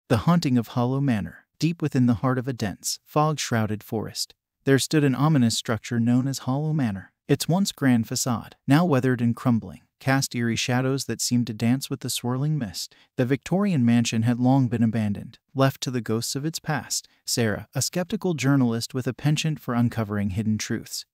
The haunting of Hollow Manor. Deep within the heart of a dense, fog-shrouded forest, there stood an ominous structure known as Hollow Manor. Its once grand facade, now weathered and crumbling, cast eerie shadows that seemed to dance with the swirling mist. The Victorian mansion had long been abandoned, left to the ghosts of its past. Sarah, a skeptical journalist with a penchant for uncovering hidden truths,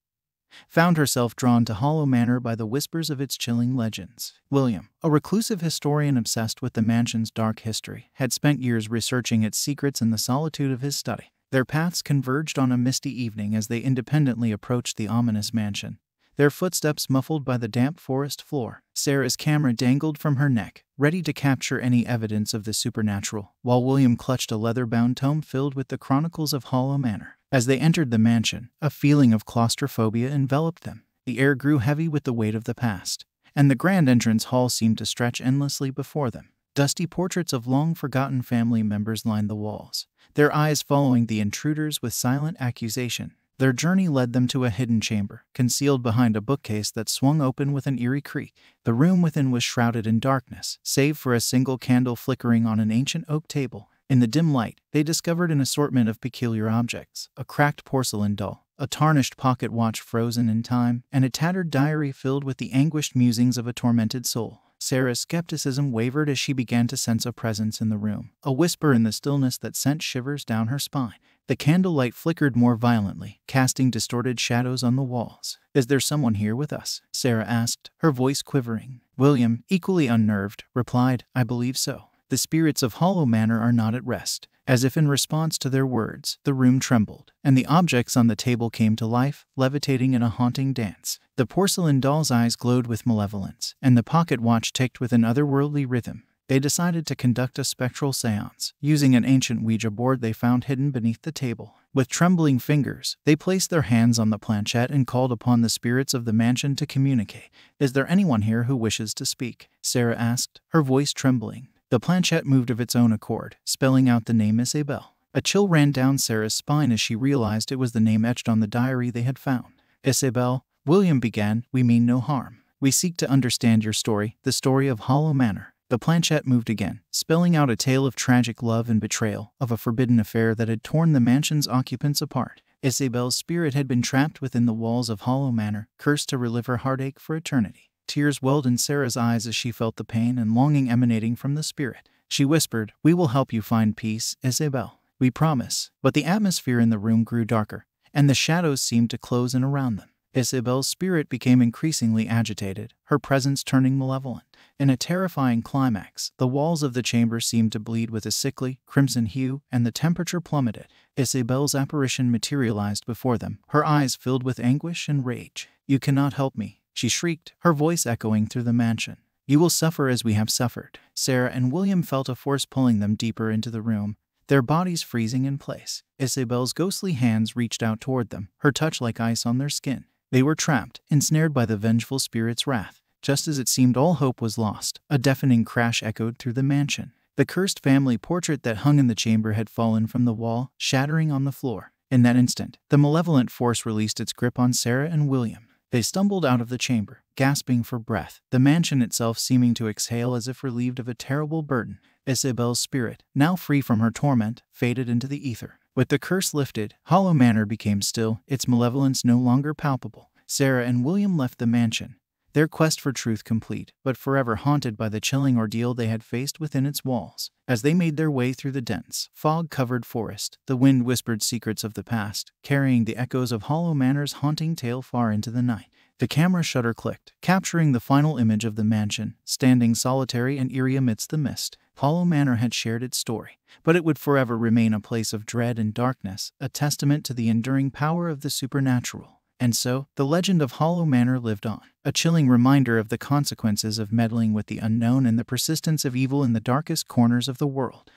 found herself drawn to Hollow Manor by the whispers of its chilling legends. William, a reclusive historian obsessed with the mansion's dark history, had spent years researching its secrets in the solitude of his study. Their paths converged on a misty evening as they independently approached the ominous mansion, their footsteps muffled by the damp forest floor. Sarah's camera dangled from her neck, ready to capture any evidence of the supernatural, while William clutched a leather-bound tome filled with the chronicles of Hollow Manor. As they entered the mansion, a feeling of claustrophobia enveloped them. The air grew heavy with the weight of the past, and the grand entrance hall seemed to stretch endlessly before them. Dusty portraits of long-forgotten family members lined the walls, their eyes following the intruders with silent accusation. Their journey led them to a hidden chamber, concealed behind a bookcase that swung open with an eerie creak. The room within was shrouded in darkness, save for a single candle flickering on an ancient oak table. In the dim light, they discovered an assortment of peculiar objects: a cracked porcelain doll, a tarnished pocket watch frozen in time, and a tattered diary filled with the anguished musings of a tormented soul. Sarah's skepticism wavered as she began to sense a presence in the room, a whisper in the stillness that sent shivers down her spine. The candlelight flickered more violently, casting distorted shadows on the walls. "Is there someone here with us?" Sarah asked, her voice quivering. William, equally unnerved, replied, "I believe so. The spirits of Hollow Manor are not at rest." As if in response to their words, the room trembled, and the objects on the table came to life, levitating in a haunting dance. The porcelain doll's eyes glowed with malevolence, and the pocket watch ticked with an otherworldly rhythm. They decided to conduct a spectral seance, using an ancient Ouija board they found hidden beneath the table. With trembling fingers, they placed their hands on the planchette and called upon the spirits of the mansion to communicate. "Is there anyone here who wishes to speak?" Sarah asked, her voice trembling. The planchette moved of its own accord, spelling out the name Isabel. A chill ran down Sarah's spine as she realized it was the name etched on the diary they had found. "Isabel," William began, "we mean no harm. We seek to understand your story, the story of Hollow Manor." The planchette moved again, spelling out a tale of tragic love and betrayal, of a forbidden affair that had torn the mansion's occupants apart. Isabel's spirit had been trapped within the walls of Hollow Manor, cursed to relive her heartache for eternity. Tears welled in Sarah's eyes as she felt the pain and longing emanating from the spirit. She whispered, "We will help you find peace, Isabel. We promise." But the atmosphere in the room grew darker, and the shadows seemed to close in around them. Isabel's spirit became increasingly agitated, her presence turning malevolent. In a terrifying climax, the walls of the chamber seemed to bleed with a sickly, crimson hue, and the temperature plummeted. Isabel's apparition materialized before them, her eyes filled with anguish and rage. "You cannot help me," she shrieked, her voice echoing through the mansion. "You will suffer as we have suffered." Sarah and William felt a force pulling them deeper into the room, their bodies freezing in place. Isabel's ghostly hands reached out toward them, her touch like ice on their skin. They were trapped, ensnared by the vengeful spirit's wrath. Just as it seemed all hope was lost, a deafening crash echoed through the mansion. The cursed family portrait that hung in the chamber had fallen from the wall, shattering on the floor. In that instant, the malevolent force released its grip on Sarah and William. They stumbled out of the chamber, gasping for breath, the mansion itself seeming to exhale as if relieved of a terrible burden. Isabel's spirit, now free from her torment, faded into the ether. With the curse lifted, Hollow Manor became still, its malevolence no longer palpable. Sarah and William left the mansion, their quest for truth complete, but forever haunted by the chilling ordeal they had faced within its walls. As they made their way through the dense, fog-covered forest, the wind whispered secrets of the past, carrying the echoes of Hollow Manor's haunting tale far into the night. The camera shutter clicked, capturing the final image of the mansion, standing solitary and eerie amidst the mist. Hollow Manor had shared its story, but it would forever remain a place of dread and darkness, a testament to the enduring power of the supernatural. And so, the legend of Hollow Manor lived on, a chilling reminder of the consequences of meddling with the unknown and the persistence of evil in the darkest corners of the world.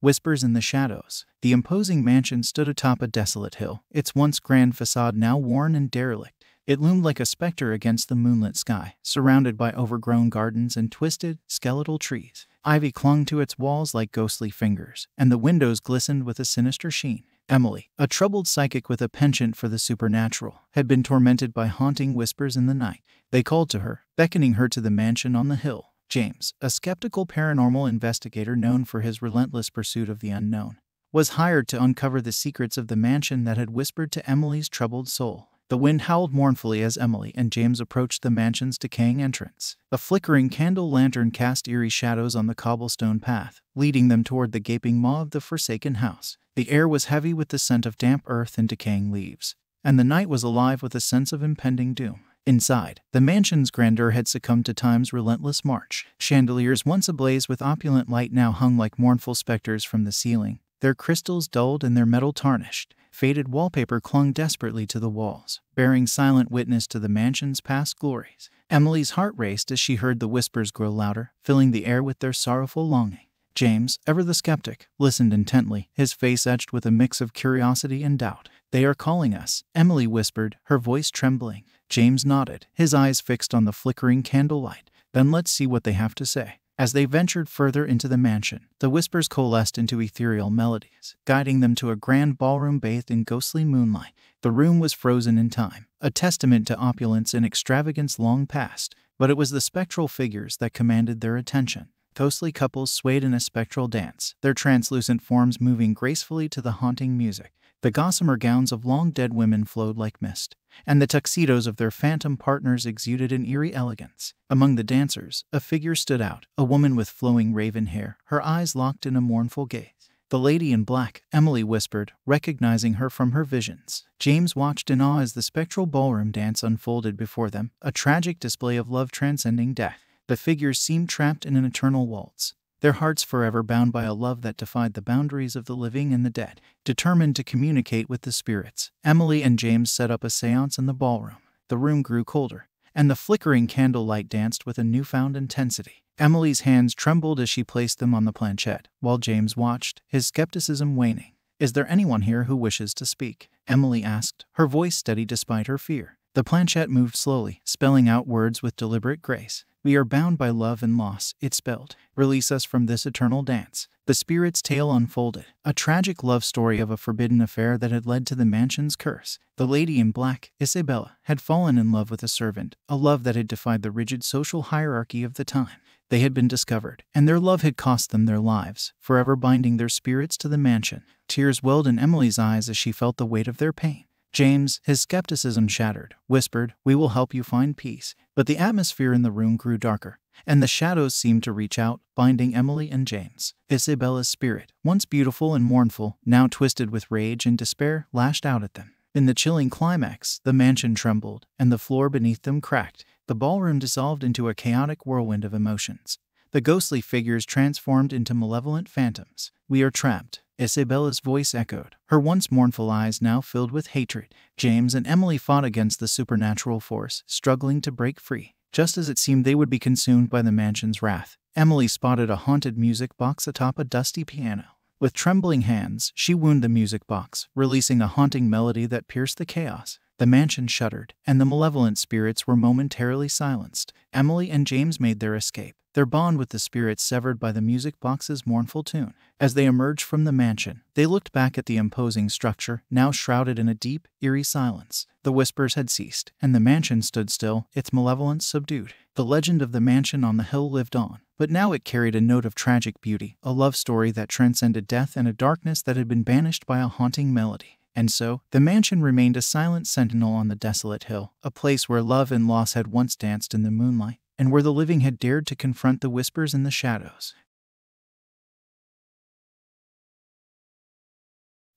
Whispers in the shadows. The imposing mansion stood atop a desolate hill, its once grand facade now worn and derelict. It loomed like a specter against the moonlit sky, surrounded by overgrown gardens and twisted, skeletal trees. Ivy clung to its walls like ghostly fingers, and the windows glistened with a sinister sheen. Emily, a troubled psychic with a penchant for the supernatural, had been tormented by haunting whispers in the night. They called to her, beckoning her to the mansion on the hill. James, a skeptical paranormal investigator known for his relentless pursuit of the unknown, was hired to uncover the secrets of the mansion that had whispered to Emily's troubled soul. The wind howled mournfully as Emily and James approached the mansion's decaying entrance. A flickering candle lantern cast eerie shadows on the cobblestone path, leading them toward the gaping maw of the forsaken house. The air was heavy with the scent of damp earth and decaying leaves, and the night was alive with a sense of impending doom. Inside, the mansion's grandeur had succumbed to time's relentless march. Chandeliers once ablaze with opulent light now hung like mournful specters from the ceiling, their crystals dulled and their metal tarnished. Faded wallpaper clung desperately to the walls, bearing silent witness to the mansion's past glories. Emily's heart raced as she heard the whispers grow louder, filling the air with their sorrowful longing. James, ever the skeptic, listened intently, his face etched with a mix of curiosity and doubt. "They are calling us," Emily whispered, her voice trembling. James nodded, his eyes fixed on the flickering candlelight. "Then let's see what they have to say." As they ventured further into the mansion, the whispers coalesced into ethereal melodies, guiding them to a grand ballroom bathed in ghostly moonlight. The room was frozen in time, a testament to opulence and extravagance long past, but it was the spectral figures that commanded their attention. Ghostly couples swayed in a spectral dance, their translucent forms moving gracefully to the haunting music. The gossamer gowns of long-dead women flowed like mist, and the tuxedos of their phantom partners exuded an eerie elegance. Among the dancers, a figure stood out, a woman with flowing raven hair, her eyes locked in a mournful gaze. "The lady in black," Emily whispered, recognizing her from her visions. James watched in awe as the spectral ballroom dance unfolded before them, a tragic display of love transcending death. The figures seemed trapped in an eternal waltz, their hearts forever bound by a love that defied the boundaries of the living and the dead. Determined to communicate with the spirits, Emily and James set up a seance in the ballroom. The room grew colder, and the flickering candlelight danced with a newfound intensity. Emily's hands trembled as she placed them on the planchette, while James watched, his skepticism waning. "Is there anyone here who wishes to speak?" Emily asked, her voice steady despite her fear. The planchette moved slowly, spelling out words with deliberate grace. "We are bound by love and loss," it spelled. "Release us from this eternal dance." The spirit's tale unfolded, a tragic love story of a forbidden affair that had led to the mansion's curse. The lady in black, Isabella, had fallen in love with a servant, a love that had defied the rigid social hierarchy of the time. They had been discovered, and their love had cost them their lives, forever binding their spirits to the mansion. Tears welled in Emily's eyes as she felt the weight of their pain. James, his skepticism shattered, whispered, "We will help you find peace." But the atmosphere in the room grew darker, and the shadows seemed to reach out, binding Emily and James. Isabella's spirit, once beautiful and mournful, now twisted with rage and despair, lashed out at them. In the chilling climax, the mansion trembled, and the floor beneath them cracked. The ballroom dissolved into a chaotic whirlwind of emotions. The ghostly figures transformed into malevolent phantoms. "We are trapped," Isabella's voice echoed, her once mournful eyes now filled with hatred. James and Emily fought against the supernatural force, struggling to break free. Just as it seemed they would be consumed by the mansion's wrath, Emily spotted a haunted music box atop a dusty piano. With trembling hands, she wound the music box, releasing a haunting melody that pierced the chaos. The mansion shuddered, and the malevolent spirits were momentarily silenced. Emily and James made their escape, their bond with the spirits severed by the music box's mournful tune. As they emerged from the mansion, they looked back at the imposing structure, now shrouded in a deep, eerie silence. The whispers had ceased, and the mansion stood still, its malevolence subdued. The legend of the mansion on the hill lived on, but now it carried a note of tragic beauty, a love story that transcended death and a darkness that had been banished by a haunting melody. And so, the mansion remained a silent sentinel on the desolate hill, a place where love and loss had once danced in the moonlight, and where the living had dared to confront the whispers in the shadows.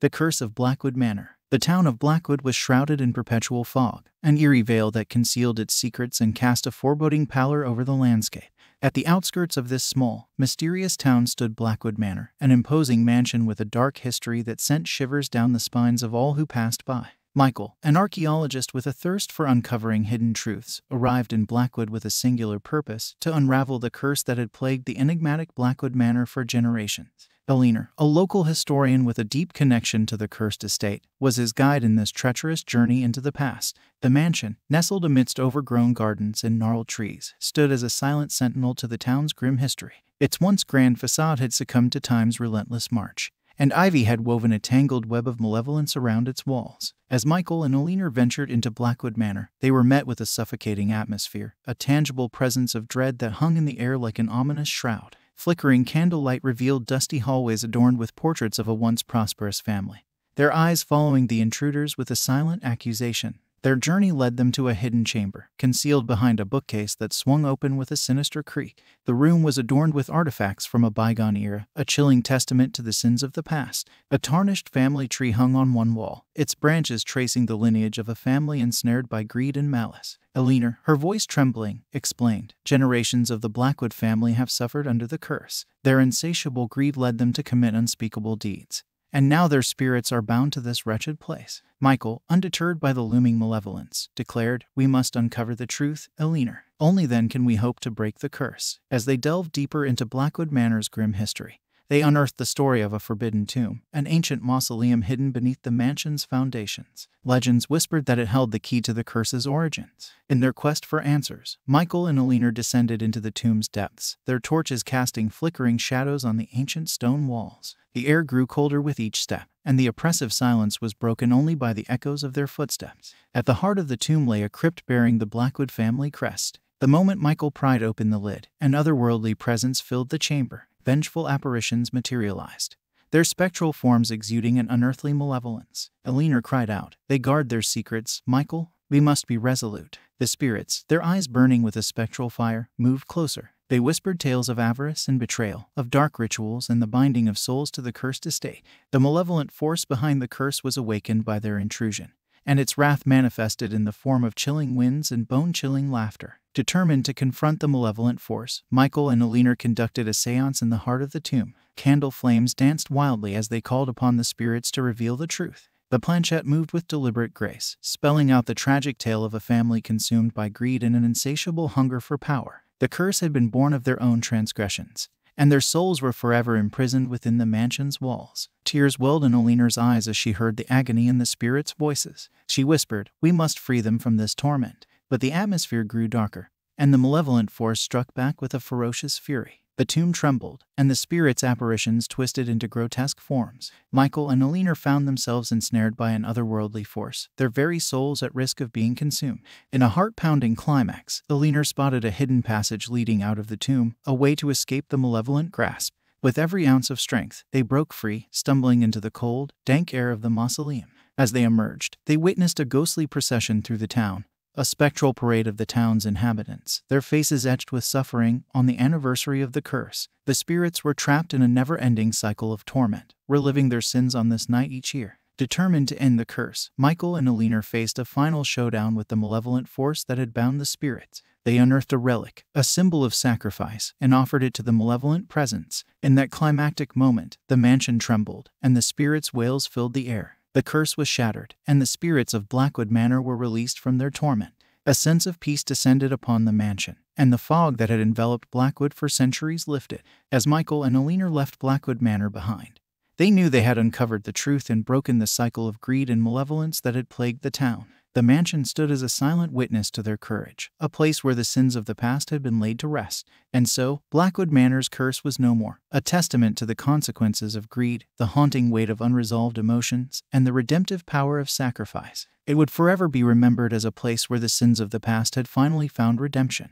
The Curse of Blackwood Manor. The town of Blackwood was shrouded in perpetual fog, an eerie veil that concealed its secrets and cast a foreboding pallor over the landscape. At the outskirts of this small, mysterious town stood Blackwood Manor, an imposing mansion with a dark history that sent shivers down the spines of all who passed by. Michael, an archaeologist with a thirst for uncovering hidden truths, arrived in Blackwood with a singular purpose: to unravel the curse that had plagued the enigmatic Blackwood Manor for generations. Eleanor, a local historian with a deep connection to the cursed estate, was his guide in this treacherous journey into the past. The mansion, nestled amidst overgrown gardens and gnarled trees, stood as a silent sentinel to the town's grim history. Its once grand facade had succumbed to time's relentless march, and ivy had woven a tangled web of malevolence around its walls. As Michael and Alina ventured into Blackwood Manor, they were met with a suffocating atmosphere, a tangible presence of dread that hung in the air like an ominous shroud. Flickering candlelight revealed dusty hallways adorned with portraits of a once prosperous family, their eyes following the intruders with a silent accusation. Their journey led them to a hidden chamber, concealed behind a bookcase that swung open with a sinister creak. The room was adorned with artifacts from a bygone era, a chilling testament to the sins of the past. A tarnished family tree hung on one wall, its branches tracing the lineage of a family ensnared by greed and malice. Alina, her voice trembling, explained, "Generations of the Blackwood family have suffered under the curse. Their insatiable greed led them to commit unspeakable deeds, and now their spirits are bound to this wretched place." Michael, undeterred by the looming malevolence, declared, "We must uncover the truth, Alina. Only then can we hope to break the curse." As they delved deeper into Blackwood Manor's grim history, they unearthed the story of a forbidden tomb, an ancient mausoleum hidden beneath the mansion's foundations. Legends whispered that it held the key to the curse's origins. In their quest for answers, Michael and Alina descended into the tomb's depths, their torches casting flickering shadows on the ancient stone walls. The air grew colder with each step, and the oppressive silence was broken only by the echoes of their footsteps. At the heart of the tomb lay a crypt bearing the Blackwood family crest. The moment Michael pried open the lid, an otherworldly presence filled the chamber. Vengeful apparitions materialized, their spectral forms exuding an unearthly malevolence. Alina cried out, "They guard their secrets, Michael. We must be resolute." The spirits, their eyes burning with a spectral fire, moved closer. They whispered tales of avarice and betrayal, of dark rituals and the binding of souls to the cursed estate. The malevolent force behind the curse was awakened by their intrusion, and its wrath manifested in the form of chilling winds and bone-chilling laughter. Determined to confront the malevolent force, Michael and Alina conducted a séance in the heart of the tomb. Candle flames danced wildly as they called upon the spirits to reveal the truth. The planchette moved with deliberate grace, spelling out the tragic tale of a family consumed by greed and an insatiable hunger for power. The curse had been born of their own transgressions, and their souls were forever imprisoned within the mansion's walls. Tears welled in Alina's eyes as she heard the agony in the spirits' voices. She whispered, "We must free them from this torment." But the atmosphere grew darker, and the malevolent force struck back with a ferocious fury. The tomb trembled, and the spirits' apparitions twisted into grotesque forms. Michael and Alina found themselves ensnared by an otherworldly force, their very souls at risk of being consumed. In a heart-pounding climax, Alina spotted a hidden passage leading out of the tomb, a way to escape the malevolent grasp. With every ounce of strength, they broke free, stumbling into the cold, dank air of the mausoleum. As they emerged, they witnessed a ghostly procession through the town, a spectral parade of the town's inhabitants, their faces etched with suffering. On the anniversary of the curse, the spirits were trapped in a never-ending cycle of torment, reliving their sins on this night each year. Determined to end the curse, Michael and Alina faced a final showdown with the malevolent force that had bound the spirits. They unearthed a relic, a symbol of sacrifice, and offered it to the malevolent presence. In that climactic moment, the mansion trembled, and the spirits' wails filled the air. The curse was shattered, and the spirits of Blackwood Manor were released from their torment. A sense of peace descended upon the mansion, and the fog that had enveloped Blackwood for centuries lifted. As Michael and Alina left Blackwood Manor behind, they knew they had uncovered the truth and broken the cycle of greed and malevolence that had plagued the town. The mansion stood as a silent witness to their courage, a place where the sins of the past had been laid to rest. And so, Blackwood Manor's curse was no more, a testament to the consequences of greed, the haunting weight of unresolved emotions, and the redemptive power of sacrifice. It would forever be remembered as a place where the sins of the past had finally found redemption.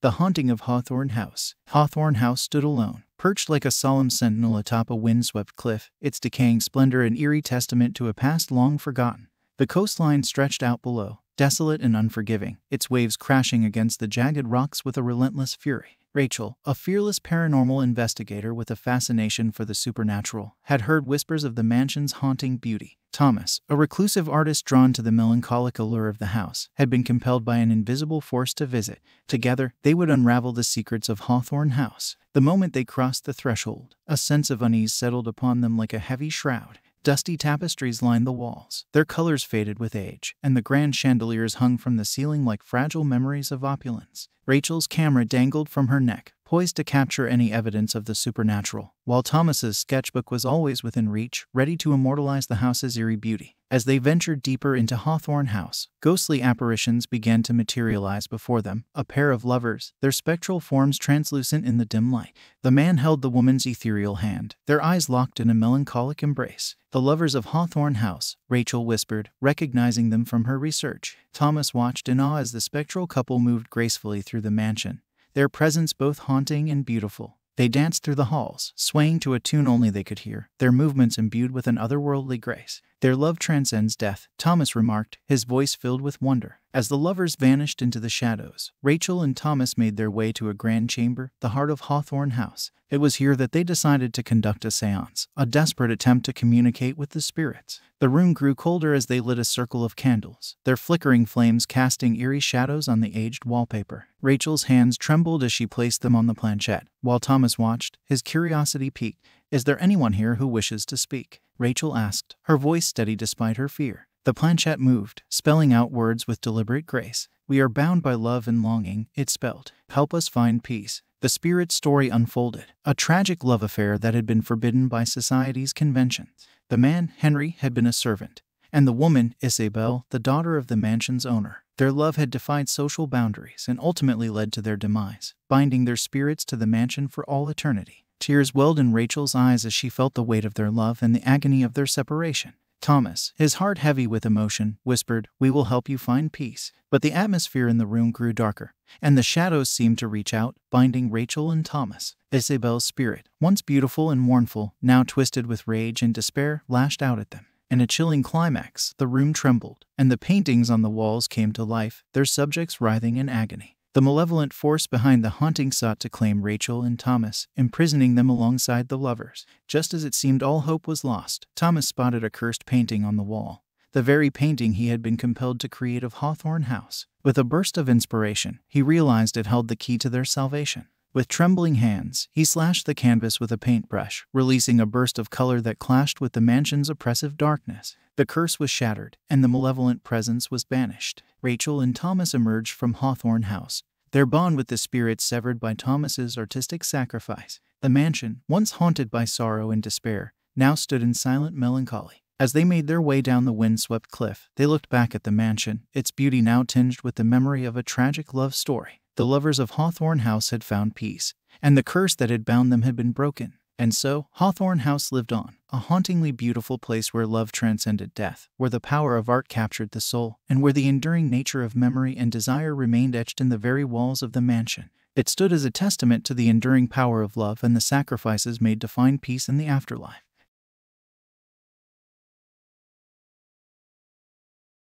The Haunting of Hawthorn House. Hawthorn House stood alone, perched like a solemn sentinel atop a windswept cliff, its decaying splendor an eerie testament to a past long forgotten. The coastline stretched out below, desolate and unforgiving, its waves crashing against the jagged rocks with a relentless fury. Rachel, a fearless paranormal investigator with a fascination for the supernatural, had heard whispers of the mansion's haunting beauty. Thomas, a reclusive artist drawn to the melancholic allure of the house, had been compelled by an invisible force to visit. Together, they would unravel the secrets of Hawthorn House. The moment they crossed the threshold, a sense of unease settled upon them like a heavy shroud. Dusty tapestries lined the walls, their colors faded with age, and the grand chandeliers hung from the ceiling like fragile memories of opulence. Rachel's camera dangled from her neck, poised to capture any evidence of the supernatural, while Thomas's sketchbook was always within reach, ready to immortalize the house's eerie beauty. As they ventured deeper into Hawthorn House, ghostly apparitions began to materialize before them, a pair of lovers, their spectral forms translucent in the dim light. The man held the woman's ethereal hand, their eyes locked in a melancholic embrace. The lovers of Hawthorn House, Rachel whispered, recognizing them from her research. Thomas watched in awe as the spectral couple moved gracefully through the mansion, their presence both haunting and beautiful. They danced through the halls, swaying to a tune only they could hear, their movements imbued with an otherworldly grace. Their love transcends death, Thomas remarked, his voice filled with wonder. As the lovers vanished into the shadows, Rachel and Thomas made their way to a grand chamber, the heart of Hawthorn House. It was here that they decided to conduct a séance, a desperate attempt to communicate with the spirits. The room grew colder as they lit a circle of candles, their flickering flames casting eerie shadows on the aged wallpaper. Rachel's hands trembled as she placed them on the planchette, while Thomas watched, his curiosity piqued. "Is there anyone here who wishes to speak?" Rachel asked, her voice steady despite her fear. The planchette moved, spelling out words with deliberate grace. "We are bound by love and longing," it spelled. "Help us find peace." The spirit's story unfolded, a tragic love affair that had been forbidden by society's conventions. The man, Henry, had been a servant, and the woman, Isabel, the daughter of the mansion's owner. Their love had defied social boundaries and ultimately led to their demise, binding their spirits to the mansion for all eternity. Tears welled in Rachel's eyes as she felt the weight of their love and the agony of their separation. Thomas, his heart heavy with emotion, whispered, "We will help you find peace." But the atmosphere in the room grew darker, and the shadows seemed to reach out, binding Rachel and Thomas. Isabel's spirit, once beautiful and mournful, now twisted with rage and despair, lashed out at them. In a chilling climax, the room trembled, and the paintings on the walls came to life, their subjects writhing in agony. The malevolent force behind the haunting sought to claim Rachel and Thomas, imprisoning them alongside the lovers. Just as it seemed all hope was lost, Thomas spotted a cursed painting on the wall, the very painting he had been compelled to create of Hawthorn House. With a burst of inspiration, he realized it held the key to their salvation. With trembling hands, he slashed the canvas with a paintbrush, releasing a burst of color that clashed with the mansion's oppressive darkness. The curse was shattered, and the malevolent presence was banished. Rachel and Thomas emerged from Hawthorn House, their bond with the spirits severed by Thomas's artistic sacrifice. The mansion, once haunted by sorrow and despair, now stood in silent melancholy. As they made their way down the wind-swept cliff, they looked back at the mansion, its beauty now tinged with the memory of a tragic love story. The lovers of Hawthorn House had found peace, and the curse that had bound them had been broken. And so, Hawthorn House lived on, a hauntingly beautiful place where love transcended death, where the power of art captured the soul, and where the enduring nature of memory and desire remained etched in the very walls of the mansion. It stood as a testament to the enduring power of love and the sacrifices made to find peace in the afterlife.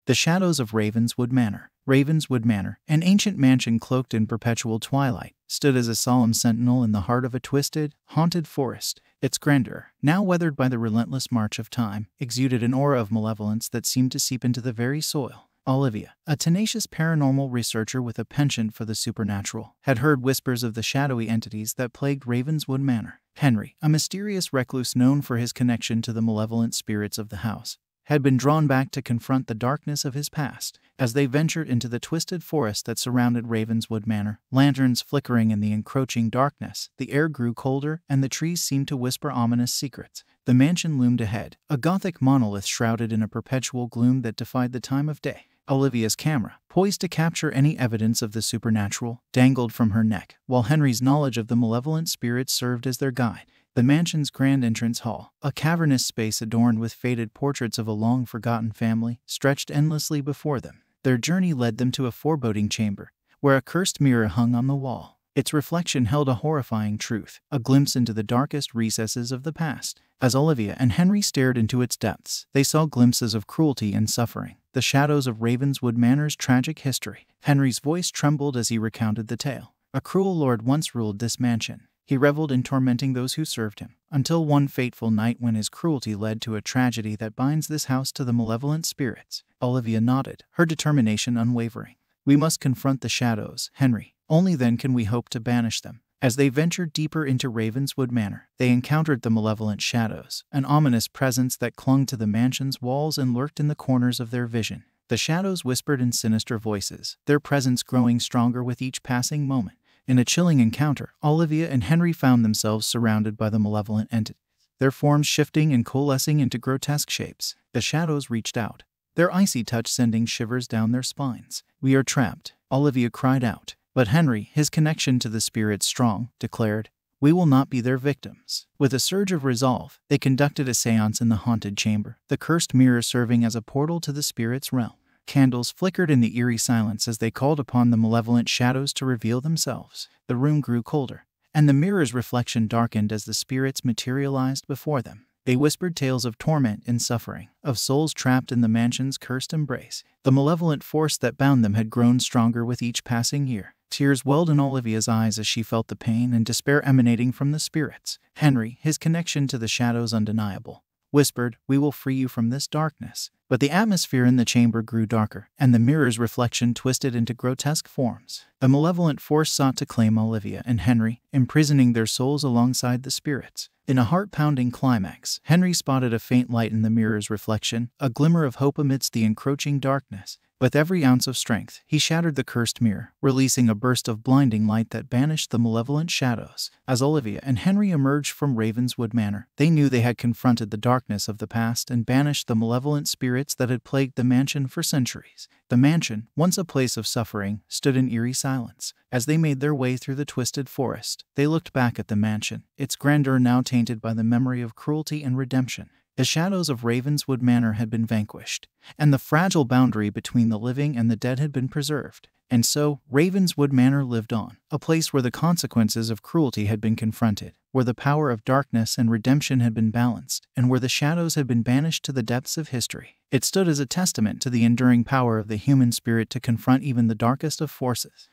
The shadows of Ravenswood Manor. Ravenswood Manor, an ancient mansion cloaked in perpetual twilight, stood as a solemn sentinel in the heart of a twisted, haunted forest. Its grandeur, now weathered by the relentless march of time, exuded an aura of malevolence that seemed to seep into the very soil. Olivia, a tenacious paranormal researcher with a penchant for the supernatural, had heard whispers of the shadowy entities that plagued Ravenswood Manor. Henry, a mysterious recluse known for his connection to the malevolent spirits of the house, had been drawn back to confront the darkness of his past. As they ventured into the twisted forest that surrounded Ravenswood Manor, lanterns flickering in the encroaching darkness, the air grew colder and the trees seemed to whisper ominous secrets. The mansion loomed ahead, a gothic monolith shrouded in a perpetual gloom that defied the time of day. Olivia's camera, poised to capture any evidence of the supernatural, dangled from her neck, while Henry's knowledge of the malevolent spirits served as their guide. The mansion's grand entrance hall, a cavernous space adorned with faded portraits of a long-forgotten family, stretched endlessly before them. Their journey led them to a foreboding chamber, where a cursed mirror hung on the wall. Its reflection held a horrifying truth, a glimpse into the darkest recesses of the past. As Olivia and Henry stared into its depths, they saw glimpses of cruelty and suffering, the shadows of Ravenswood Manor's tragic history. Henry's voice trembled as he recounted the tale. A cruel lord once ruled this mansion. He reveled in tormenting those who served him, until one fateful night when his cruelty led to a tragedy that binds this house to the malevolent spirits. Olivia nodded, her determination unwavering. "We must confront the shadows, Henry. Only then can we hope to banish them." As they ventured deeper into Ravenswood Manor, they encountered the malevolent shadows, an ominous presence that clung to the mansion's walls and lurked in the corners of their vision. The shadows whispered in sinister voices, their presence growing stronger with each passing moment. In a chilling encounter, Olivia and Henry found themselves surrounded by the malevolent entity, their forms shifting and coalescing into grotesque shapes. The shadows reached out, their icy touch sending shivers down their spines. "We are trapped," Olivia cried out. But Henry, his connection to the spirits strong, declared, "We will not be their victims." With a surge of resolve, they conducted a seance in the haunted chamber, the cursed mirror serving as a portal to the spirit's realm. Candles flickered in the eerie silence as they called upon the malevolent shadows to reveal themselves. The room grew colder, and the mirror's reflection darkened as the spirits materialized before them. They whispered tales of torment and suffering, of souls trapped in the mansion's cursed embrace. The malevolent force that bound them had grown stronger with each passing year. Tears welled in Olivia's eyes as she felt the pain and despair emanating from the spirits. Henry, his connection to the shadows undeniable, whispered, "We will free you from this darkness." But the atmosphere in the chamber grew darker, and the mirror's reflection twisted into grotesque forms. The malevolent force sought to claim Olivia and Henry, imprisoning their souls alongside the spirits. In a heart-pounding climax, Henry spotted a faint light in the mirror's reflection, a glimmer of hope amidst the encroaching darkness. With every ounce of strength, he shattered the cursed mirror, releasing a burst of blinding light that banished the malevolent shadows. As Olivia and Henry emerged from Ravenswood Manor, they knew they had confronted the darkness of the past and banished the malevolent spirits that had plagued the mansion for centuries. The mansion, once a place of suffering, stood in eerie silence. As they made their way through the twisted forest, they looked back at the mansion, its grandeur now tainted by the memory of cruelty and redemption. The shadows of Ravenswood Manor had been vanquished, and the fragile boundary between the living and the dead had been preserved. And so, Ravenswood Manor lived on, a place where the consequences of cruelty had been confronted, where the power of darkness and redemption had been balanced, and where the shadows had been banished to the depths of history. It stood as a testament to the enduring power of the human spirit to confront even the darkest of forces.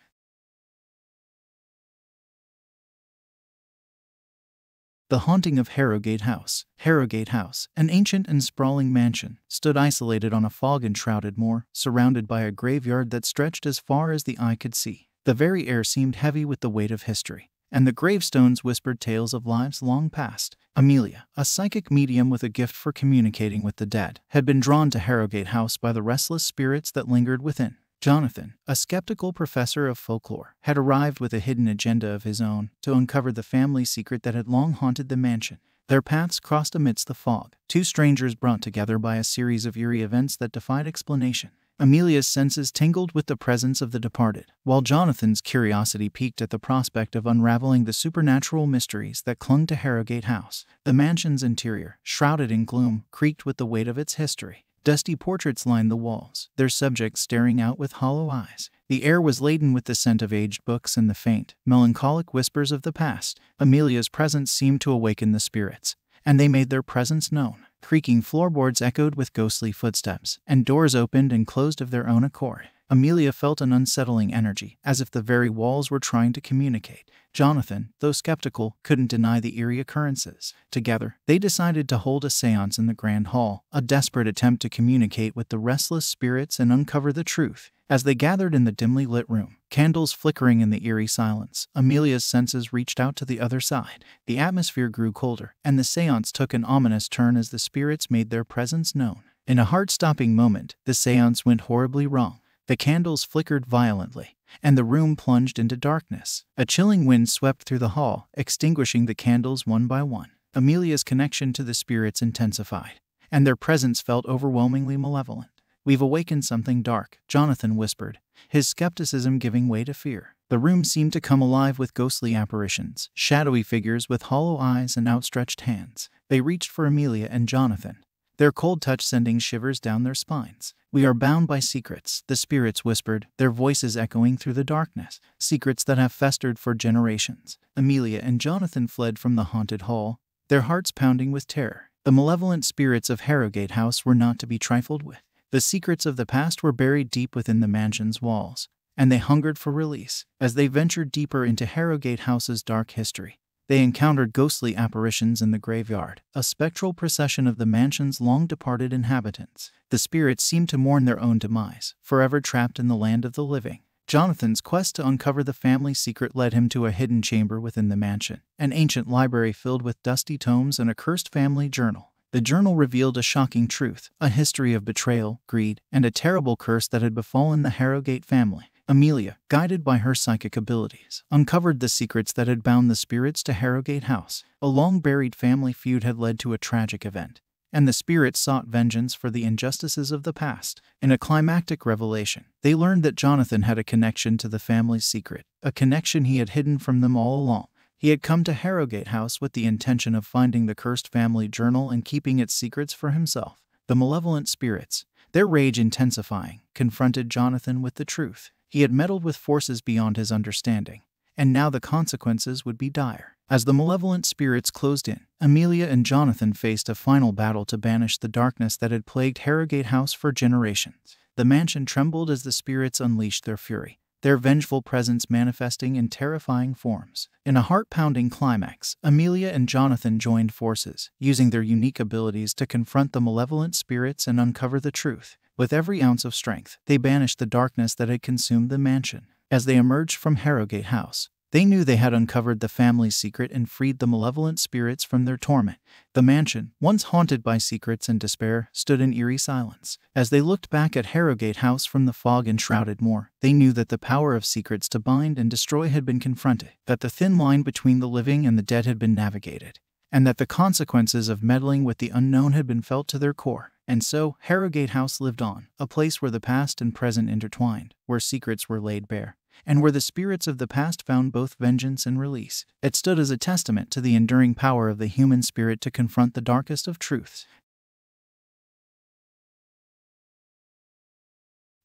The Haunting of Harrowgate House. Harrowgate House, an ancient and sprawling mansion, stood isolated on a fog-enshrouded moor, surrounded by a graveyard that stretched as far as the eye could see. The very air seemed heavy with the weight of history, and the gravestones whispered tales of lives long past. Amelia, a psychic medium with a gift for communicating with the dead, had been drawn to Harrowgate House by the restless spirits that lingered within. Jonathan, a skeptical professor of folklore, had arrived with a hidden agenda of his own to uncover the family secret that had long haunted the mansion. Their paths crossed amidst the fog, two strangers brought together by a series of eerie events that defied explanation. Amelia's senses tingled with the presence of the departed, while Jonathan's curiosity piqued at the prospect of unraveling the supernatural mysteries that clung to Harrowgate House. The mansion's interior, shrouded in gloom, creaked with the weight of its history. Dusty portraits lined the walls, their subjects staring out with hollow eyes. The air was laden with the scent of aged books and the faint, melancholic whispers of the past. Amelia's presence seemed to awaken the spirits, and they made their presence known. Creaking floorboards echoed with ghostly footsteps, and doors opened and closed of their own accord. Amelia felt an unsettling energy, as if the very walls were trying to communicate. Jonathan, though skeptical, couldn't deny the eerie occurrences. Together, they decided to hold a seance in the Grand Hall, a desperate attempt to communicate with the restless spirits and uncover the truth. As they gathered in the dimly lit room, candles flickering in the eerie silence, Amelia's senses reached out to the other side. The atmosphere grew colder, and the seance took an ominous turn as the spirits made their presence known. In a heart-stopping moment, the seance went horribly wrong. The candles flickered violently, and the room plunged into darkness. A chilling wind swept through the hall, extinguishing the candles one by one. Amelia's connection to the spirits intensified, and their presence felt overwhelmingly malevolent. "We've awakened something dark," Jonathan whispered, his skepticism giving way to fear. The room seemed to come alive with ghostly apparitions, shadowy figures with hollow eyes and outstretched hands. They reached for Amelia and Jonathan, their cold touch sending shivers down their spines. "We are bound by secrets," the spirits whispered, their voices echoing through the darkness. "Secrets that have festered for generations." Amelia and Jonathan fled from the haunted hall, their hearts pounding with terror. The malevolent spirits of Harrowgate House were not to be trifled with. The secrets of the past were buried deep within the mansion's walls, and they hungered for release. As they ventured deeper into Harrowgate House's dark history, they encountered ghostly apparitions in the graveyard, a spectral procession of the mansion's long-departed inhabitants. The spirits seemed to mourn their own demise, forever trapped in the land of the living. Jonathan's quest to uncover the family secret led him to a hidden chamber within the mansion, an ancient library filled with dusty tomes and a cursed family journal. The journal revealed a shocking truth, a history of betrayal, greed, and a terrible curse that had befallen the Harrowgate family. Amelia, guided by her psychic abilities, uncovered the secrets that had bound the spirits to Harrowgate House. A long-buried family feud had led to a tragic event, and the spirits sought vengeance for the injustices of the past. In a climactic revelation, they learned that Jonathan had a connection to the family's secret, a connection he had hidden from them all along. He had come to Harrowgate House with the intention of finding the cursed family journal and keeping its secrets for himself. The malevolent spirits, their rage intensifying, confronted Jonathan with the truth. He had meddled with forces beyond his understanding, and now the consequences would be dire. As the malevolent spirits closed in, Amelia and Jonathan faced a final battle to banish the darkness that had plagued Harrowgate House for generations. The mansion trembled as the spirits unleashed their fury, their vengeful presence manifesting in terrifying forms. In a heart-pounding climax, Amelia and Jonathan joined forces, using their unique abilities to confront the malevolent spirits and uncover the truth. With every ounce of strength, they banished the darkness that had consumed the mansion. As they emerged from Harrowgate House, they knew they had uncovered the family's secret and freed the malevolent spirits from their torment. The mansion, once haunted by secrets and despair, stood in eerie silence. As they looked back at Harrowgate House from the fog-enshrouded moor, they knew that the power of secrets to bind and destroy had been confronted, that the thin line between the living and the dead had been navigated, and that the consequences of meddling with the unknown had been felt to their core. And so, Harrowgate House lived on, a place where the past and present intertwined, where secrets were laid bare, and where the spirits of the past found both vengeance and release. It stood as a testament to the enduring power of the human spirit to confront the darkest of truths.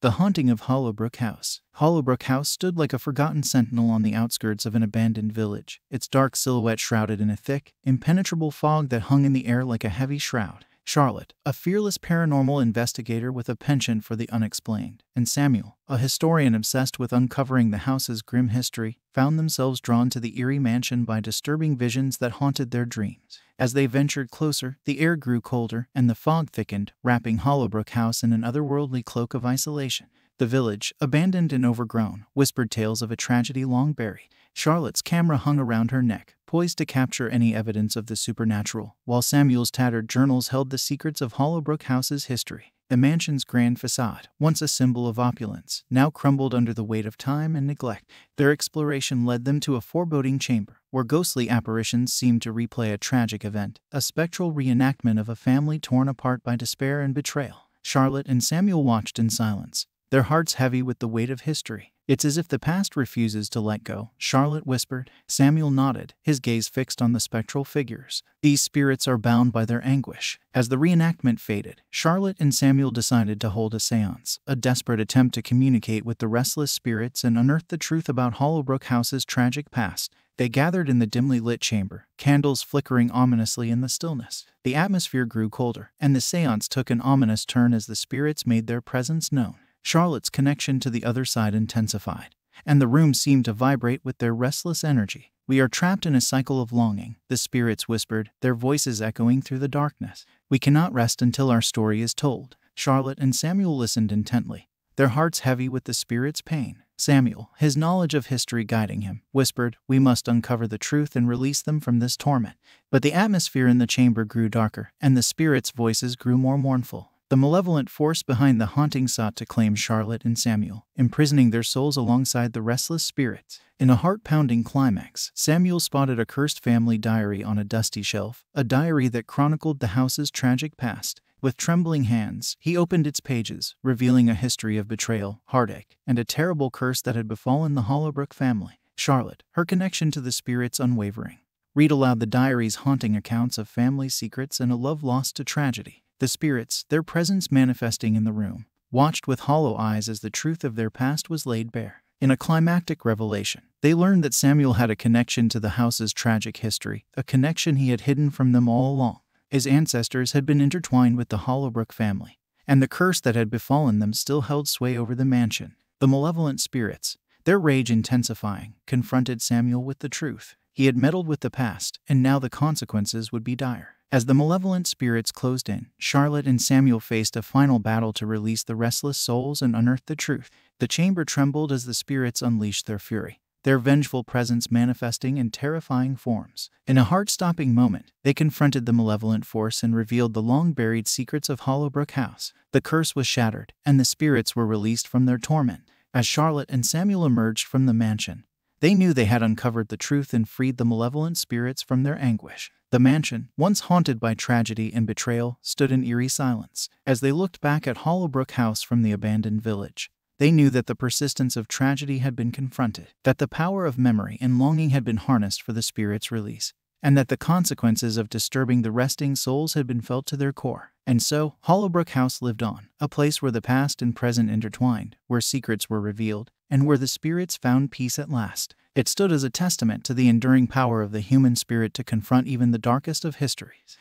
The Haunting of Hollowbrook House. Hollowbrook House stood like a forgotten sentinel on the outskirts of an abandoned village, its dark silhouette shrouded in a thick, impenetrable fog that hung in the air like a heavy shroud. Charlotte, a fearless paranormal investigator with a penchant for the unexplained, and Samuel, a historian obsessed with uncovering the house's grim history, found themselves drawn to the eerie mansion by disturbing visions that haunted their dreams. As they ventured closer, the air grew colder and the fog thickened, wrapping Hollowbrook House in an otherworldly cloak of isolation. The village, abandoned and overgrown, whispered tales of a tragedy long buried. Charlotte's camera hung around her neck, poised to capture any evidence of the supernatural, while Samuel's tattered journals held the secrets of Hollowbrook House's history. The mansion's grand facade, once a symbol of opulence, now crumbled under the weight of time and neglect. Their exploration led them to a foreboding chamber, where ghostly apparitions seemed to replay a tragic event, a spectral reenactment of a family torn apart by despair and betrayal. Charlotte and Samuel watched in silence, their hearts heavy with the weight of history. "It's as if the past refuses to let go," Charlotte whispered. Samuel nodded, his gaze fixed on the spectral figures. "These spirits are bound by their anguish." As the reenactment faded, Charlotte and Samuel decided to hold a seance, a desperate attempt to communicate with the restless spirits and unearth the truth about Hollowbrook House's tragic past. They gathered in the dimly lit chamber, candles flickering ominously in the stillness. The atmosphere grew colder, and the seance took an ominous turn as the spirits made their presence known. Charlotte's connection to the other side intensified, and the room seemed to vibrate with their restless energy. "We are trapped in a cycle of longing," the spirits whispered, their voices echoing through the darkness. "We cannot rest until our story is told." Charlotte and Samuel listened intently, their hearts heavy with the spirit's pain. Samuel, his knowledge of history guiding him, whispered, "We must uncover the truth and release them from this torment." But the atmosphere in the chamber grew darker, and the spirits' voices grew more mournful. The malevolent force behind the haunting sought to claim Charlotte and Samuel, imprisoning their souls alongside the restless spirits. In a heart-pounding climax, Samuel spotted a cursed family diary on a dusty shelf, a diary that chronicled the house's tragic past. With trembling hands, he opened its pages, revealing a history of betrayal, heartache, and a terrible curse that had befallen the Hollowbrook family. Charlotte, her connection to the spirits unwavering, read aloud the diary's haunting accounts of family secrets and a love lost to tragedy. The spirits, their presence manifesting in the room, watched with hollow eyes as the truth of their past was laid bare. In a climactic revelation, they learned that Samuel had a connection to the house's tragic history, a connection he had hidden from them all along. His ancestors had been intertwined with the Hollowbrook family, and the curse that had befallen them still held sway over the mansion. The malevolent spirits, their rage intensifying, confronted Samuel with the truth. He had meddled with the past, and now the consequences would be dire. As the malevolent spirits closed in, Charlotte and Samuel faced a final battle to release the restless souls and unearth the truth. The chamber trembled as the spirits unleashed their fury, their vengeful presence manifesting in terrifying forms. In a heart-stopping moment, they confronted the malevolent force and revealed the long-buried secrets of Hollowbrook House. The curse was shattered, and the spirits were released from their torment. As Charlotte and Samuel emerged from the mansion, they knew they had uncovered the truth and freed the malevolent spirits from their anguish. The mansion, once haunted by tragedy and betrayal, stood in eerie silence. As they looked back at Hollowbrook House from the abandoned village, they knew that the persistence of tragedy had been confronted, that the power of memory and longing had been harnessed for the spirit's release, and that the consequences of disturbing the resting souls had been felt to their core. And so, Hollowbrook House lived on, a place where the past and present intertwined, where secrets were revealed, and where the spirits found peace at last. It stood as a testament to the enduring power of the human spirit to confront even the darkest of histories.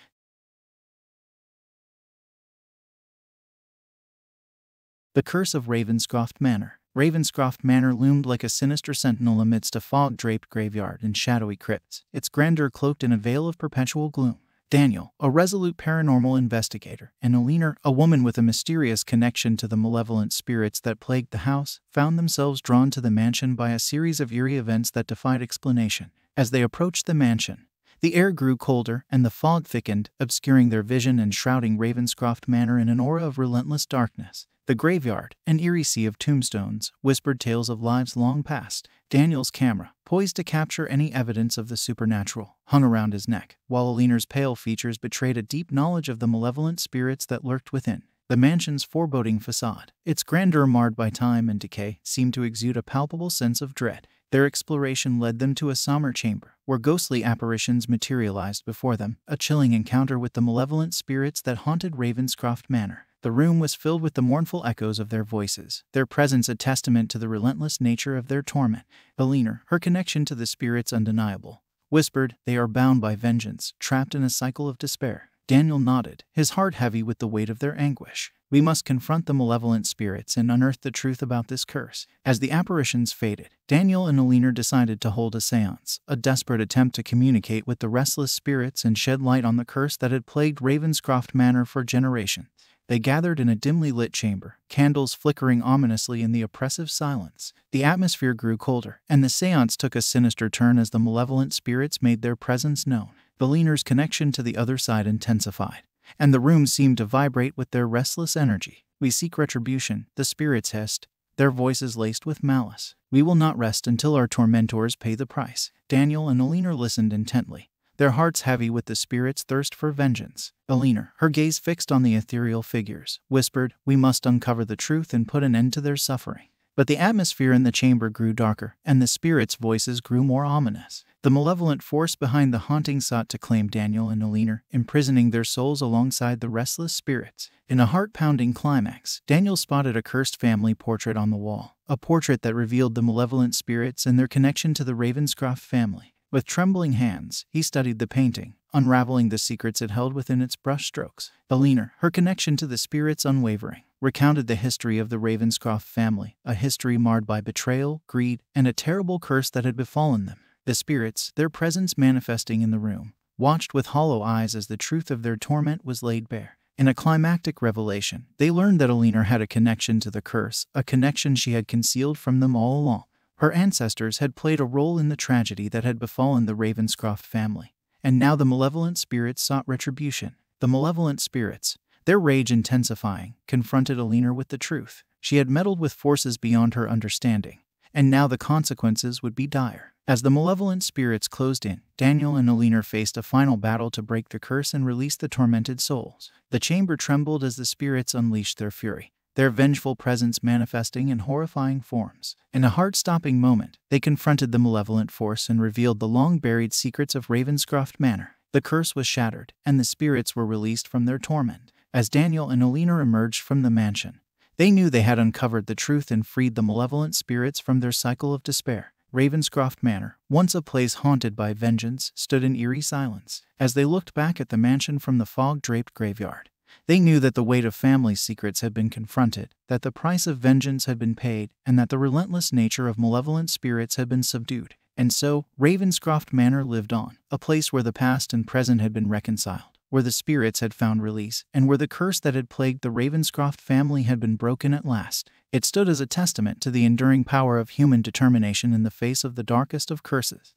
The Curse of Ravenscroft Manor. Ravenscroft Manor loomed like a sinister sentinel amidst a fog-draped graveyard and shadowy crypts, its grandeur cloaked in a veil of perpetual gloom. Daniel, a resolute paranormal investigator, and Alina, a woman with a mysterious connection to the malevolent spirits that plagued the house, found themselves drawn to the mansion by a series of eerie events that defied explanation. As they approached the mansion, the air grew colder and the fog thickened, obscuring their vision and shrouding Ravenscroft Manor in an aura of relentless darkness. The graveyard, an eerie sea of tombstones, whispered tales of lives long past. Daniel's camera, poised to capture any evidence of the supernatural, hung around his neck, while Alina's pale features betrayed a deep knowledge of the malevolent spirits that lurked within. The mansion's foreboding facade, its grandeur marred by time and decay, seemed to exude a palpable sense of dread. Their exploration led them to a somber chamber, where ghostly apparitions materialized before them, a chilling encounter with the malevolent spirits that haunted Ravenscroft Manor. The room was filled with the mournful echoes of their voices, their presence a testament to the relentless nature of their torment. Alina, her connection to the spirits undeniable, whispered, "They are bound by vengeance, trapped in a cycle of despair." Daniel nodded, his heart heavy with the weight of their anguish. "We must confront the malevolent spirits and unearth the truth about this curse." As the apparitions faded, Daniel and Alina decided to hold a seance, a desperate attempt to communicate with the restless spirits and shed light on the curse that had plagued Ravenscroft Manor for generations. They gathered in a dimly lit chamber, candles flickering ominously in the oppressive silence. The atmosphere grew colder, and the seance took a sinister turn as the malevolent spirits made their presence known. Alina's connection to the other side intensified, and the room seemed to vibrate with their restless energy. "We seek retribution," the spirits hissed, their voices laced with malice. "We will not rest until our tormentors pay the price." Daniel and Alina listened intently, their hearts heavy with the spirit's thirst for vengeance. Alina, her gaze fixed on the ethereal figures, whispered, "We must uncover the truth and put an end to their suffering." But the atmosphere in the chamber grew darker, and the spirits' voices grew more ominous. The malevolent force behind the haunting sought to claim Daniel and Alina, imprisoning their souls alongside the restless spirits. In a heart-pounding climax, Daniel spotted a cursed family portrait on the wall, a portrait that revealed the malevolent spirits and their connection to the Ravenscroft family. With trembling hands, he studied the painting, unraveling the secrets it held within its brushstrokes. Alina, her connection to the spirits unwavering, recounted the history of the Ravenscroft family, a history marred by betrayal, greed, and a terrible curse that had befallen them. The spirits, their presence manifesting in the room, watched with hollow eyes as the truth of their torment was laid bare. In a climactic revelation, they learned that Alina had a connection to the curse, a connection she had concealed from them all along. Her ancestors had played a role in the tragedy that had befallen the Ravenscroft family, and now the malevolent spirits sought retribution. The malevolent spirits, their rage intensifying, confronted Alina with the truth. She had meddled with forces beyond her understanding, and now the consequences would be dire. As the malevolent spirits closed in, Daniel and Alina faced a final battle to break the curse and release the tormented souls. The chamber trembled as the spirits unleashed their fury, their vengeful presence manifesting in horrifying forms. In a heart-stopping moment, they confronted the malevolent force and revealed the long-buried secrets of Ravenscroft Manor. The curse was shattered, and the spirits were released from their torment. As Daniel and Alina emerged from the mansion, they knew they had uncovered the truth and freed the malevolent spirits from their cycle of despair. Ravenscroft Manor, once a place haunted by vengeance, stood in eerie silence. As they looked back at the mansion from the fog-draped graveyard, they knew that the weight of family secrets had been confronted, that the price of vengeance had been paid, and that the relentless nature of malevolent spirits had been subdued. And so, Ravenscroft Manor lived on, a place where the past and present had been reconciled, where the spirits had found release, and where the curse that had plagued the Ravenscroft family had been broken at last. It stood as a testament to the enduring power of human determination in the face of the darkest of curses.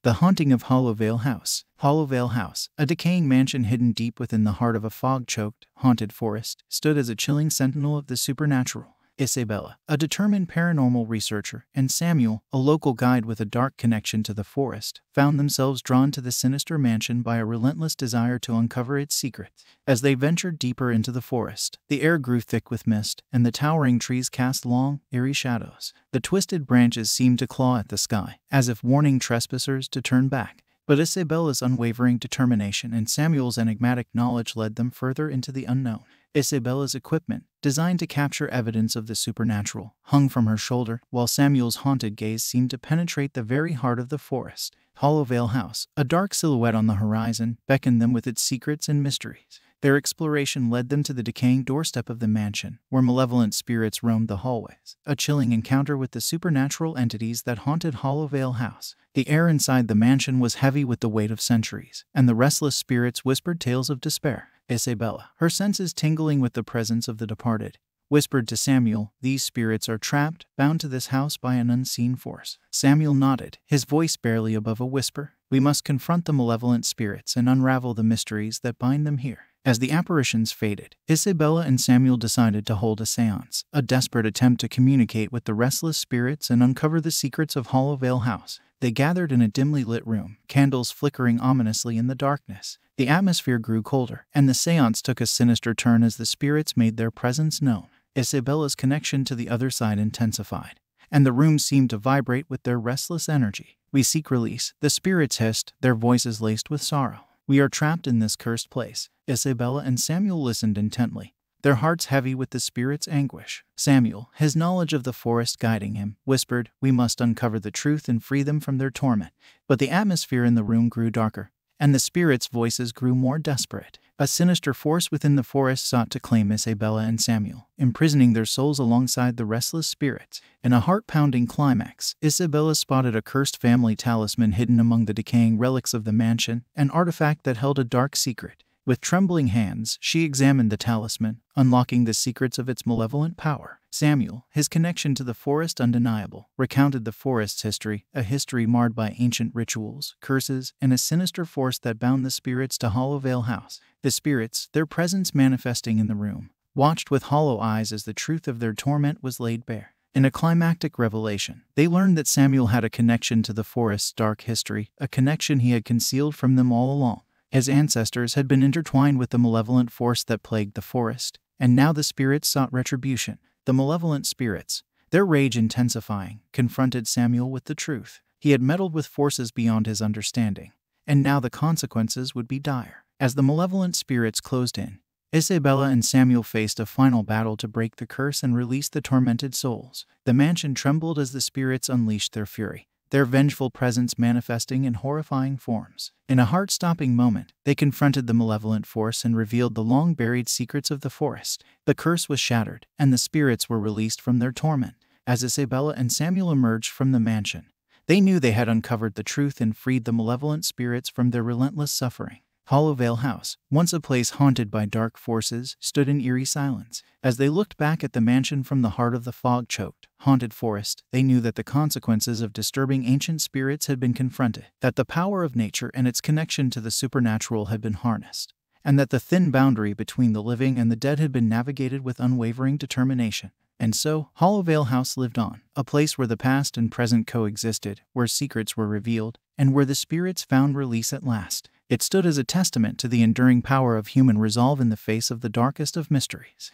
The Haunting of Hollowvale House. Hollowvale House, a decaying mansion hidden deep within the heart of a fog-choked, haunted forest, stood as a chilling sentinel of the supernatural. Isabella, a determined paranormal researcher, and Samuel, a local guide with a dark connection to the forest, found themselves drawn to the sinister mansion by a relentless desire to uncover its secrets. As they ventured deeper into the forest, the air grew thick with mist, and the towering trees cast long, eerie shadows. The twisted branches seemed to claw at the sky, as if warning trespassers to turn back. But Isabella's unwavering determination and Samuel's enigmatic knowledge led them further into the unknown. Isabella's equipment, designed to capture evidence of the supernatural, hung from her shoulder, while Samuel's haunted gaze seemed to penetrate the very heart of the forest. Hollowvale House, a dark silhouette on the horizon, beckoned them with its secrets and mysteries. Their exploration led them to the decaying doorstep of the mansion, where malevolent spirits roamed the hallways, a chilling encounter with the supernatural entities that haunted Hollowvale House. The air inside the mansion was heavy with the weight of centuries, and the restless spirits whispered tales of despair. Isabella, her senses tingling with the presence of the departed, whispered to Samuel, "These spirits are trapped, bound to this house by an unseen force." Samuel nodded, his voice barely above a whisper. "We must confront the malevolent spirits and unravel the mysteries that bind them here." As the apparitions faded, Isabella and Samuel decided to hold a séance, a desperate attempt to communicate with the restless spirits and uncover the secrets of Hollowvale House. They gathered in a dimly lit room, candles flickering ominously in the darkness. The atmosphere grew colder, and the séance took a sinister turn as the spirits made their presence known. Isabella's connection to the other side intensified, and the room seemed to vibrate with their restless energy. "We seek release," the spirits hissed, their voices laced with sorrow. "We are trapped in this cursed place." Isabella and Samuel listened intently, their hearts heavy with the spirit's anguish. Samuel, his knowledge of the forest guiding him, whispered, "We must uncover the truth and free them from their torment." But the atmosphere in the room grew darker, and the spirits' voices grew more desperate. A sinister force within the forest sought to claim Isabella and Samuel, imprisoning their souls alongside the restless spirits. In a heart-pounding climax, Isabella spotted a cursed family talisman hidden among the decaying relics of the mansion, an artifact that held a dark secret. With trembling hands, she examined the talisman, unlocking the secrets of its malevolent power. Samuel, his connection to the forest undeniable, recounted the forest's history, a history marred by ancient rituals, curses, and a sinister force that bound the spirits to Hollowvale House. The spirits, their presence manifesting in the room, watched with hollow eyes as the truth of their torment was laid bare. In a climactic revelation, they learned that Samuel had a connection to the forest's dark history, a connection he had concealed from them all along. His ancestors had been intertwined with the malevolent force that plagued the forest, and now the spirits sought retribution. The malevolent spirits, their rage intensifying, confronted Samuel with the truth. He had meddled with forces beyond his understanding, and now the consequences would be dire. As the malevolent spirits closed in, Isabella and Samuel faced a final battle to break the curse and release the tormented souls. The mansion trembled as the spirits unleashed their fury, their vengeful presence manifesting in horrifying forms. In a heart-stopping moment, they confronted the malevolent force and revealed the long-buried secrets of the forest. The curse was shattered, and the spirits were released from their torment. As Isabella and Samuel emerged from the mansion, they knew they had uncovered the truth and freed the malevolent spirits from their relentless suffering. Hollowvale House, once a place haunted by dark forces, stood in eerie silence. As they looked back at the mansion from the heart of the fog-choked, haunted forest, they knew that the consequences of disturbing ancient spirits had been confronted, that the power of nature and its connection to the supernatural had been harnessed, and that the thin boundary between the living and the dead had been navigated with unwavering determination. And so, Hollowvale House lived on, a place where the past and present coexisted, where secrets were revealed, and where the spirits found release at last. It stood as a testament to the enduring power of human resolve in the face of the darkest of mysteries.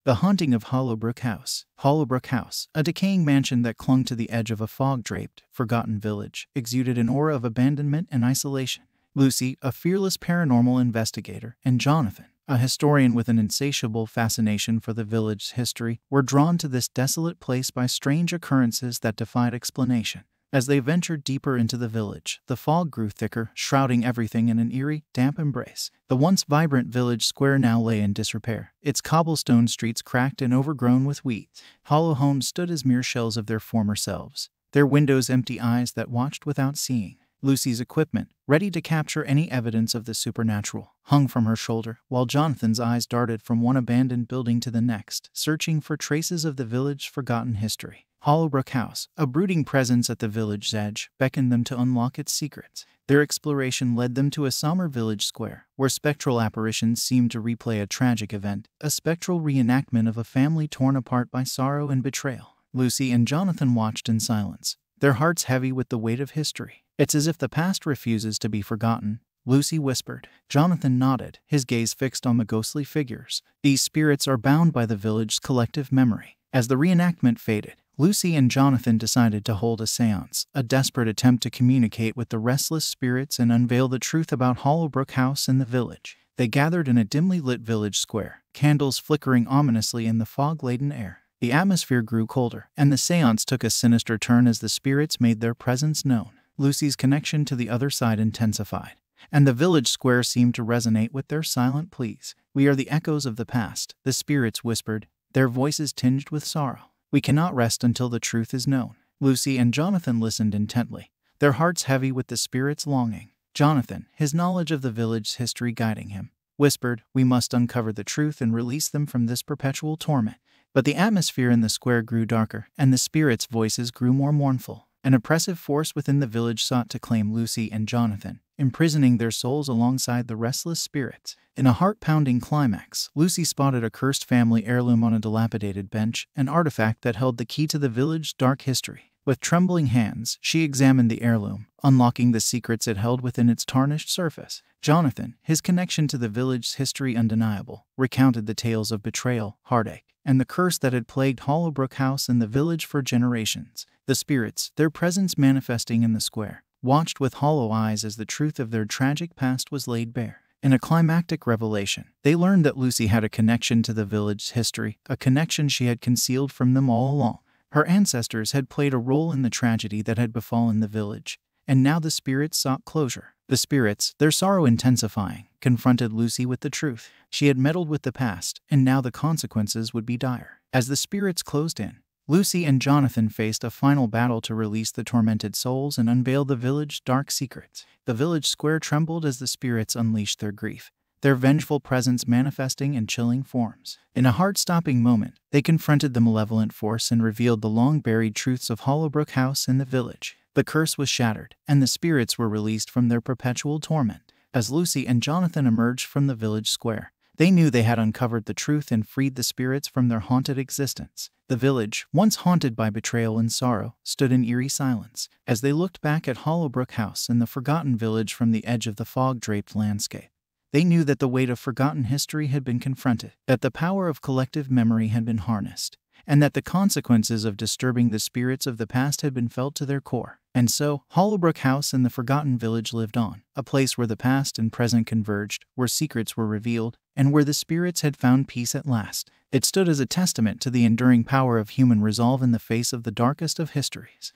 The Haunting of Hollowbrook House. Hollowbrook House, a decaying mansion that clung to the edge of a fog-draped, forgotten village, exuded an aura of abandonment and isolation. Lucy, a fearless paranormal investigator, and Jonathan, a historian with an insatiable fascination for the village's history, were drawn to this desolate place by strange occurrences that defied explanation. As they ventured deeper into the village, the fog grew thicker, shrouding everything in an eerie, damp embrace. The once vibrant village square now lay in disrepair, its cobblestone streets cracked and overgrown with weeds. Hollow homes stood as mere shells of their former selves, their windows empty eyes that watched without seeing. Lucy's equipment, ready to capture any evidence of the supernatural, hung from her shoulder, while Jonathan's eyes darted from one abandoned building to the next, searching for traces of the village's forgotten history. Hollowbrook House, a brooding presence at the village's edge, beckoned them to unlock its secrets. Their exploration led them to a somber village square, where spectral apparitions seemed to replay a tragic event, a spectral reenactment of a family torn apart by sorrow and betrayal. Lucy and Jonathan watched in silence, their hearts heavy with the weight of history. "It's as if the past refuses to be forgotten," Lucy whispered. Jonathan nodded, his gaze fixed on the ghostly figures. "These spirits are bound by the village's collective memory." As the reenactment faded, Lucy and Jonathan decided to hold a séance, a desperate attempt to communicate with the restless spirits and unveil the truth about Hollowbrook House and the village. They gathered in a dimly lit village square, candles flickering ominously in the fog-laden air. The atmosphere grew colder, and the séance took a sinister turn as the spirits made their presence known. Lucy's connection to the other side intensified, and the village square seemed to resonate with their silent pleas. "We are the echoes of the past," the spirits whispered, their voices tinged with sorrow. "We cannot rest until the truth is known." Lucy and Jonathan listened intently, their hearts heavy with the spirit's longing. Jonathan, his knowledge of the village's history guiding him, whispered, "We must uncover the truth and release them from this perpetual torment." But the atmosphere in the square grew darker, and the spirits' voices grew more mournful. An oppressive force within the village sought to claim Lucy and Jonathan, imprisoning their souls alongside the restless spirits. In a heart-pounding climax, Lucy spotted a cursed family heirloom on a dilapidated bench, an artifact that held the key to the village's dark history. With trembling hands, she examined the heirloom, unlocking the secrets it held within its tarnished surface. Jonathan, his connection to the village's history undeniable, recounted the tales of betrayal, heartache, and the curse that had plagued Hollowbrook House and the village for generations. The spirits, their presence manifesting in the square, watched with hollow eyes as the truth of their tragic past was laid bare. In a climactic revelation, they learned that Lucy had a connection to the village's history, a connection she had concealed from them all along. Her ancestors had played a role in the tragedy that had befallen the village, and now the spirits sought closure. The spirits, their sorrow intensifying, confronted Lucy with the truth. She had meddled with the past, and now the consequences would be dire. As the spirits closed in, Lucy and Jonathan faced a final battle to release the tormented souls and unveil the village's dark secrets. The village square trembled as the spirits unleashed their grief, their vengeful presence manifesting in chilling forms. In a heart-stopping moment, they confronted the malevolent force and revealed the long-buried truths of Hollowbrook House and the village. The curse was shattered, and the spirits were released from their perpetual torment. As Lucy and Jonathan emerged from the village square, they knew they had uncovered the truth and freed the spirits from their haunted existence. The village, once haunted by betrayal and sorrow, stood in eerie silence. As they looked back at Hollowbrook House and the forgotten village from the edge of the fog-draped landscape, they knew that the weight of forgotten history had been confronted, that the power of collective memory had been harnessed, and that the consequences of disturbing the spirits of the past had been felt to their core. And so, Hollowbrook House and the forgotten village lived on, a place where the past and present converged, where secrets were revealed, and where the spirits had found peace at last. It stood as a testament to the enduring power of human resolve in the face of the darkest of histories.